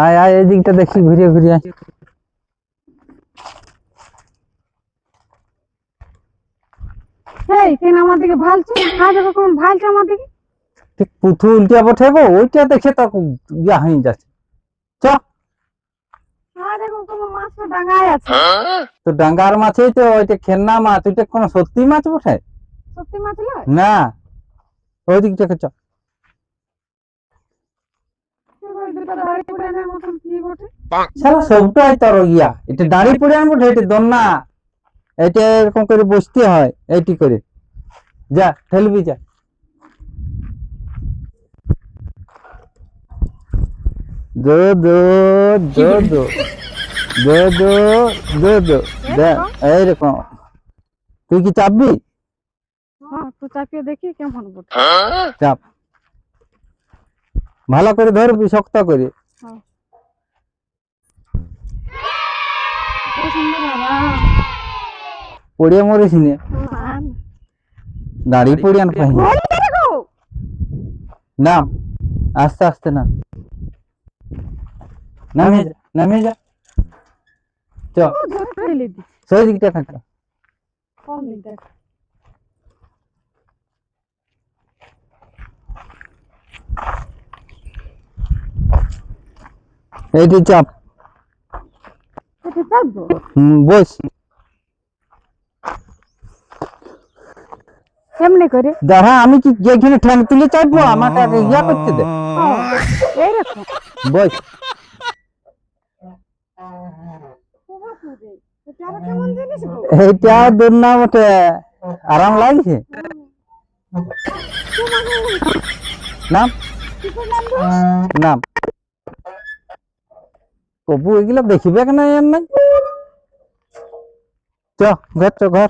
আয় আয় এই দিকটা দেখি ঘুরিয়ে ঘুরিয়ে আয়। এই কেন আমার দিকে ভালছে? হ্যাঁ দেখো কেমন ভালছে আমার দিকে। ঠিক পুথু উল্টিয়া পঠাবো, ওইটা দেখে তো ইয়া হয়ে যাচ্ছে। চ হ্যাঁ দেখো কেমন মাছটা ডাঙায় আছে। তো ডাঙ্গার মাছই তো, ওইটা খেলনা মাছ, ওইটা কোনো সত্যি মাছ বটে সত্যি মাছ নয়? না। ওই দিকটাকে চ। ওই দুটো দাড়ি পুরানোর মতন কি বটে? সারা সবটাই তোর ইয়া, এটা দাঁড়ি পড়ে আনবো, এটা দন্না, এটা এরকম করে বসতে হয় এইটি করে। যা ঠেলবি যা। দো দো দো দো দো দো দো দো দেখ এইরকম। তুই কি চাপবি? হ্যাঁ একটু চাপিয়ে দেখি কেমন বটে। চাপ, ভালো করে ধরবি শক্ত করে। হ্যাঁ খুব সুন্দর বাবা। পড়িয়ে মরিস নে, দাঁড়িয়ে পড়ি আন পাই। দেখো নাম, আস্তে আস্তে নাম, নামে যা নামে যা। চ ফেলে দি সেই দিকটা থাকা। কোন দিক দেখো। এইটি চাপ। এটা চাপবো? বস। কেমনে করে? দাঁড়া, আমি কি যেখানে ঠ্যাং তুলে চাপবো, আমাকে ইয়া করতে দে। এইরকম বস। এটা আবার কেমন জিনিস গো? এইটা দূর না বটে, আরাম লাগছে। নাম নাম কবু এগুলা দেখিবে কেন এর নাই। চ ঘর চ ঘর।